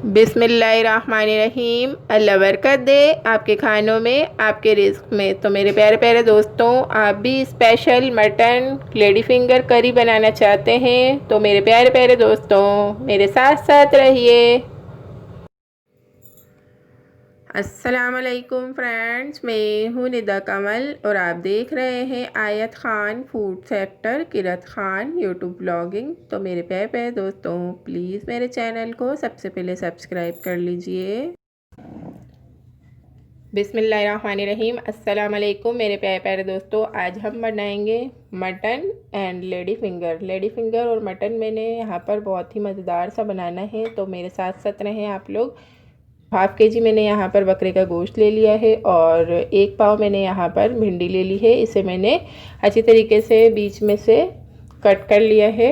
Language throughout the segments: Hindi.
बिस्मिल्लाहिर्रहमानिर्रहीम। अल्लाह बरकत दे आपके खानों में, आपके रिज़्क़ में। तो मेरे प्यारे प्यारे दोस्तों, आप भी स्पेशल मटन लेडी फिंगर करी बनाना चाहते हैं तो मेरे प्यारे प्यारे दोस्तों मेरे साथ साथ रहिए। अस्सलामुअलैकुम फ्रेंड्स, मैं हूँ निदा कमल और आप देख रहे हैं आयत ख़ान फूड सेक्टर किरत ख़ान यूट्यूब ब्लॉगिंग। तो मेरे प्यारे प्यारे दोस्तों, प्लीज़ मेरे चैनल को सबसे पहले सब्सक्राइब कर लीजिए। बिस्मिल्लाहिर्रहमानिर्रहीम। अस्सलामुअलैकुम मेरे प्यारे प्यारे दोस्तों, आज हम बनाएंगे mutton and lady finger. Lady finger और मटन मैंने यहाँ पर बहुत ही मज़ेदार सा बनाना है, तो मेरे साथ साथ रहें आप लोग। हाफ़ के जी मैंने यहाँ पर बकरे का गोश्त ले लिया है और 1 पाव मैंने यहाँ पर भिंडी ले ली है। इसे मैंने अच्छी तरीके से बीच में से कट कर लिया है,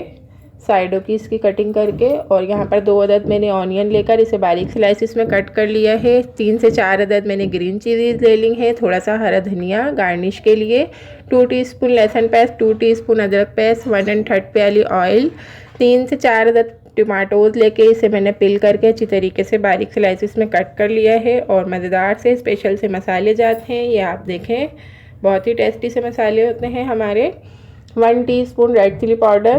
साइडों की इसकी कटिंग करके। और यहाँ पर 2 अदद मैंने ऑनियन लेकर इसे बारीक स्लाइसिस में कट कर लिया है। 3 से 4 अदद मैंने ग्रीन चिलीज़ ले ली है, थोड़ा सा हरा धनिया गार्निश के लिए, 2 टीस्पून लहसुन पेस्ट, 2 टीस्पून अदरक पेस्ट, 1 1/3 प्याली ऑयल, 3 से 4 अदद टमाटोज़ लेके इसे मैंने पिल करके अच्छी तरीके से बारीक स्लाइसिस में कट कर लिया है। और मज़ेदार से स्पेशल से मसाले जाते हैं, ये आप देखें बहुत ही टेस्टी से मसाले होते हैं हमारे। 1 teaspoon red chilli powder,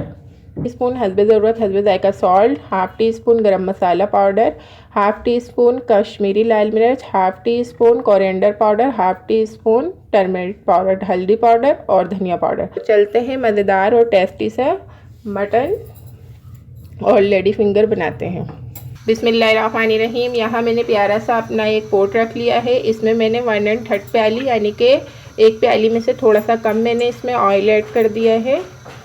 teaspoon हस्बे ज़रूरत हस्बे जायका salt, half teaspoon garam masala powder, half teaspoon Kashmiri लाल मिर्च, half teaspoon coriander powder, half teaspoon turmeric powder, हल्दी पाउडर और धनिया पाउडर। तो चलते हैं मज़ेदार और टेस्टी सा मटन और लेडी फिंगर बनाते हैं। बिस्मिल्लाहिर्रहमानिर्रहीम। यहाँ मैंने प्यारा सा अपना एक पोट रख लिया है। इसमें मैंने 1 1/3 प्याली यानी कि 1 प्याली में से थोड़ा सा कम मैंने इसमें ऑयल ऐड कर दिया है।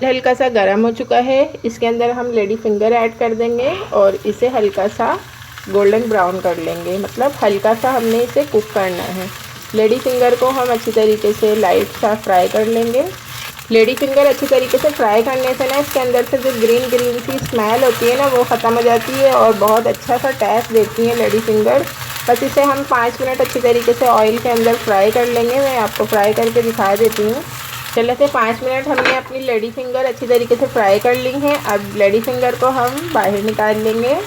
हल्का सा गर्म हो चुका है, इसके अंदर हम लेडी फिंगर ऐड कर देंगे और इसे हल्का सा गोल्डन ब्राउन कर लेंगे, मतलब हल्का सा हमने इसे कुक करना है। लेडी फिंगर को हम अच्छी तरीके से लाइट सा फ्राई कर लेंगे। लेडी फिंगर अच्छी तरीके से फ्राई करने से ना इसके अंदर से जो ग्रीन ग्रीन सी स्मेल होती है ना वो ख़त्म हो जाती है और बहुत अच्छा सा टेस्ट देती है लेडी फिंगर। बस इसे हम 5 मिनट अच्छी तरीके से ऑयल के अंदर फ्राई कर लेंगे। मैं आपको फ्राई करके दिखा देती हूँ। चले से 5 मिनट हमने अपनी लेडी फिंगर अच्छी तरीके से फ्राई कर ली हैं। अब लेडी फिंगर को हम बाहर निकाल लेंगे।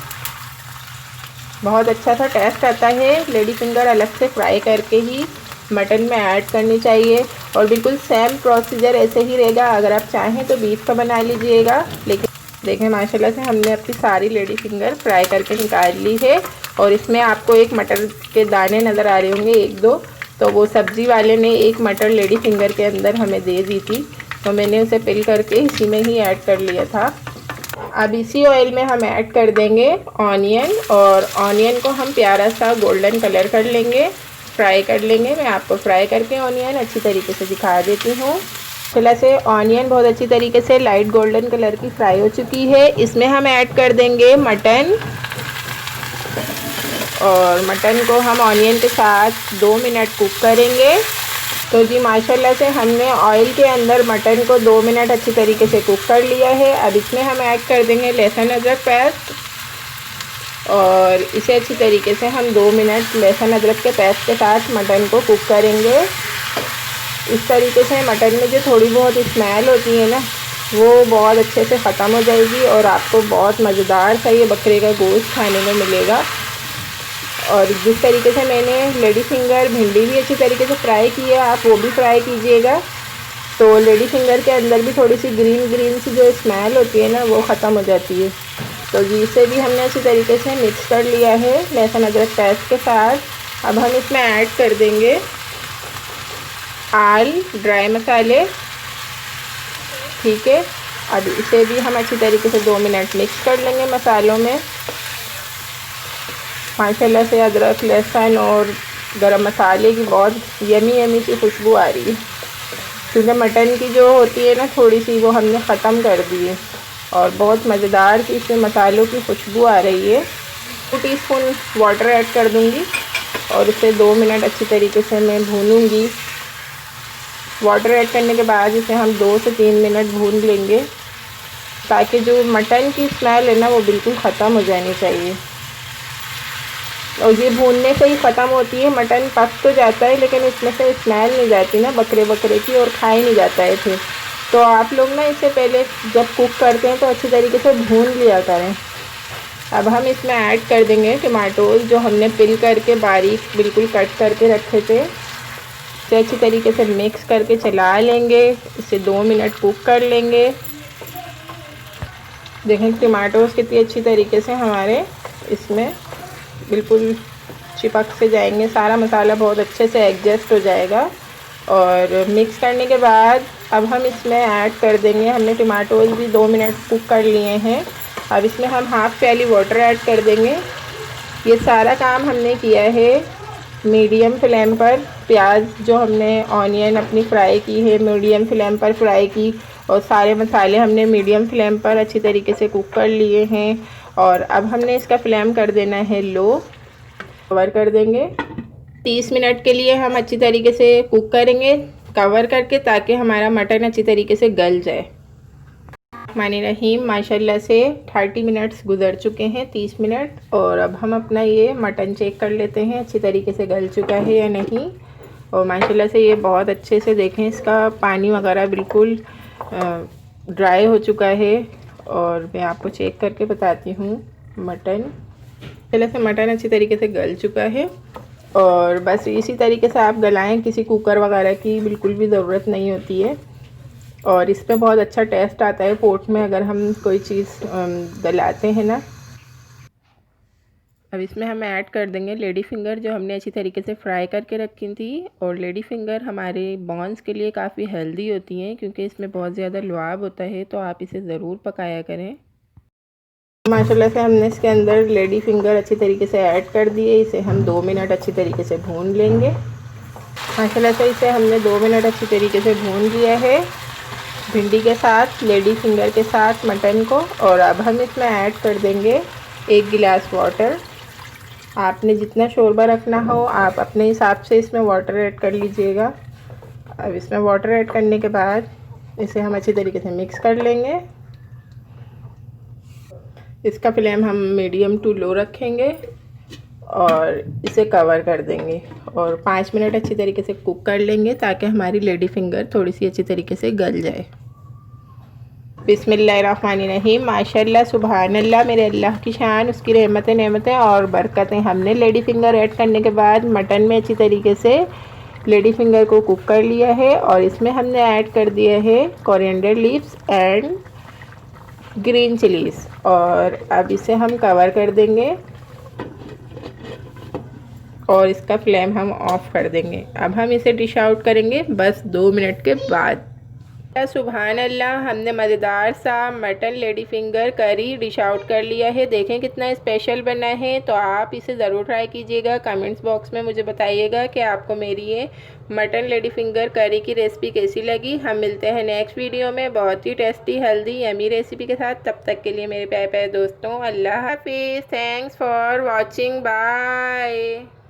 बहुत अच्छा सा टेस्ट आता है, लेडी फिंगर अलग से फ्राई करके ही मटन में ऐड करनी चाहिए। और बिल्कुल सेम प्रोसीजर ऐसे ही रहेगा, अगर आप चाहें तो बीफ का बना लीजिएगा। लेकिन देखें माशाल्लाह से हमने अपनी सारी लेडी फिंगर फ्राई करके निकाल ली है। और इसमें आपको एक मटर के दाने नज़र आ रहे होंगे 1-2, तो वो सब्ज़ी वाले ने एक मटर लेडी फिंगर के अंदर हमें दे दी थी, तो मैंने उसे पिल करके इसी में ही ऐड कर लिया था। अब इसी ऑयल में हम ऐड कर देंगे ऑनियन, और ऑनियन को हम प्यारा सा गोल्डन कलर कर लेंगे, फ्राई कर लेंगे। मैं आपको फ्राई करके ऑनियन अच्छी तरीके से दिखा देती हूँ। फिलहाल से ऑनियन बहुत अच्छी तरीके से लाइट गोल्डन कलर की फ्राई हो चुकी है। इसमें हम ऐड कर देंगे मटन, और मटन को हम ऑनियन के साथ 2 मिनट कुक करेंगे। तो जी माशाल्लाह से हमने ऑयल के अंदर मटन को 2 मिनट अच्छी तरीके से कुक कर लिया है। अब इसमें हम ऐड कर देंगे लहसुन अदरक पेस्ट, और इसे अच्छी तरीके से हम 2 मिनट लहसुन अदरक के पेस्ट के साथ मटन को कुक करेंगे। इस तरीके से मटन में जो थोड़ी बहुत स्मेल होती है ना वो बहुत अच्छे से ख़त्म हो जाएगी और आपको बहुत मज़ेदार सा ये बकरे का गोश्त खाने में मिलेगा। और जिस तरीके से मैंने लेडी फिंगर भिंडी भी अच्छी तरीके से फ्राई की है, आप वो भी फ्राई कीजिएगा। तो लेडी फिंगर के अंदर भी थोड़ी सी ग्रीन ग्रीन सी जो स्मेल होती है ना वो ख़त्म हो जाती है। तो जी इसे भी हमने अच्छी तरीके से मिक्स कर लिया है लहसुन अदरक पेस्ट के साथ। अब हम इसमें ऐड कर देंगे आल ड्राई मसाले, ठीक है। अब इसे भी हम अच्छी तरीके से 2 मिनट मिक्स कर लेंगे मसालों में। माशाल्लाह से अदरक लहसुन और गरम मसाले की बहुत यमी यमी सी खुशबू आ रही है, क्योंकि मटन की जो होती है ना थोड़ी सी वो हमने ख़त्म कर दी है और बहुत मज़ेदार सी इसमें मसालों की खुशबू आ रही है। 2 टीस्पून वाटर ऐड कर दूंगी और इसे 2 मिनट अच्छी तरीके से मैं भूनूंगी। वाटर ऐड करने के बाद इसे हम 2 से 3 मिनट भून लेंगे, ताकि जो मटन की स्मेल है ना वो बिल्कुल ख़त्म हो जानी चाहिए। और ये भूनने से ही ख़त्म होती है, मटन पक तो जाता है लेकिन इसमें से स्मेल नहीं जाती ना बकरे की, और खा ही नहीं जाता है फिर। तो आप लोग ना इसे पहले जब कुक करते हैं तो अच्छी तरीके से भून लिया करें। अब हम इसमें ऐड कर देंगे टमाटोज़ जो हमने पिल करके बारीक बिल्कुल कट करके रखे थे। इसे अच्छी तरीके से मिक्स करके चला लेंगे। इसे 2 मिनट कुक कर लेंगे। देखें टमाटोज़ कितनी अच्छी तरीके से हमारे इसमें बिल्कुल चिपक से जाएंगे, सारा मसाला बहुत अच्छे से एडजस्ट हो जाएगा। और मिक्स करने के बाद अब हम इसमें ऐड कर देंगे, हमने टमाटोज़ भी 2 मिनट कुक कर लिए हैं। अब इसमें हम हाफ़ प्याली वाटर ऐड कर देंगे। ये सारा काम हमने किया है मीडियम फ्लेम पर। प्याज जो हमने ऑनियन अपनी फ्राई की है मीडियम फ्लेम पर फ्राई की, और सारे मसाले हमने मीडियम फ्लेम पर अच्छी तरीके से कुक कर लिए हैं। और अब हमने इसका फ्लेम कर देना है लो। कवर कर देंगे। 30 मिनट के लिए हम अच्छी तरीके से कुक करेंगे कवर करके, ताकि हमारा मटन अच्छी तरीके से गल जाए। रहीम माशाल्लाह से 30 मिनट्स गुजर चुके हैं, 30 मिनट। और अब हम अपना ये मटन चेक कर लेते हैं अच्छी तरीके से गल चुका है या नहीं। और माशाल्लाह से ये बहुत अच्छे से देखें, इसका पानी वगैरह बिल्कुल ड्राई हो चुका है। और मैं आपको चेक करके बताती हूँ मटन से मटन अच्छी तरीके से गल चुका है। और बस इसी तरीके से आप गलाएं, किसी कुकर वगैरह की बिल्कुल भी ज़रूरत नहीं होती है। और इसमें बहुत अच्छा टेस्ट आता है पोट में अगर हम कोई चीज़ गलाते हैं ना। अब इसमें हम ऐड कर देंगे लेडी फिंगर जो हमने अच्छी तरीके से फ्राई करके रखी थी। और लेडी फिंगर हमारे बोन्स के लिए काफ़ी हेल्दी होती हैं, क्योंकि इसमें बहुत ज़्यादा लुआब होता है, तो आप इसे ज़रूर पकाया करें। माशाल्लाह से हमने इसके अंदर लेडी फिंगर अच्छी तरीके से ऐड कर दिए। इसे हम 2 मिनट अच्छी तरीके से भून लेंगे। माशाल्लाह से इसे हमने 2 मिनट अच्छी तरीके से भून लिया है भिंडी के साथ, लेडी फिंगर के साथ मटन को। और अब हम इसमें ऐड कर देंगे 1 गिलास वाटर। आपने जितना शोरबा रखना हो आप अपने हिसाब से इसमें वाटर ऐड कर लीजिएगा। अब इसमें वाटर ऐड करने के बाद इसे हम अच्छी तरीके से मिक्स कर लेंगे। इसका फ्लेम हम मीडियम टू लो रखेंगे और इसे कवर कर देंगे और 5 मिनट अच्छी तरीके से कुक कर लेंगे, ताकि हमारी लेडी फिंगर थोड़ी सी अच्छी तरीके से गल जाए। बिस्मिल्लाहिर्रहमानिर्रहीम। माशाल्लाह सुभान अल्लाह, मेरे अल्लाह की शान, उसकी रहमतें नेमतें और बरकतें। हमने लेडी फिंगर ऐड करने के बाद मटन में अच्छी तरीके से लेडी फिंगर को कुक कर लिया है। और इसमें हमने ऐड कर दिया है coriander leaves and green chillies. और अब इसे हम कवर कर देंगे और इसका फ्लेम हम ऑफ़ कर देंगे। अब हम इसे डिश आउट करेंगे बस 2 मिनट के बाद। सुभान अल्लाह, हमने मज़ेदार सा मटन लेडी फिंगर करी डिश आउट कर लिया है। देखें कितना स्पेशल बना है। तो आप इसे ज़रूर ट्राई कीजिएगा। कमेंट्स बॉक्स में मुझे बताइएगा कि आपको मेरी ये मटन लेडी फिंगर करी की रेसिपी कैसी लगी। हम मिलते हैं नेक्स्ट वीडियो में बहुत ही टेस्टी हेल्दी यमी रेसिपी के साथ। तब तक के लिए मेरे प्यारे प्यारे दोस्तों, अल्लाह हाफिज़। Thanks for watching, bye.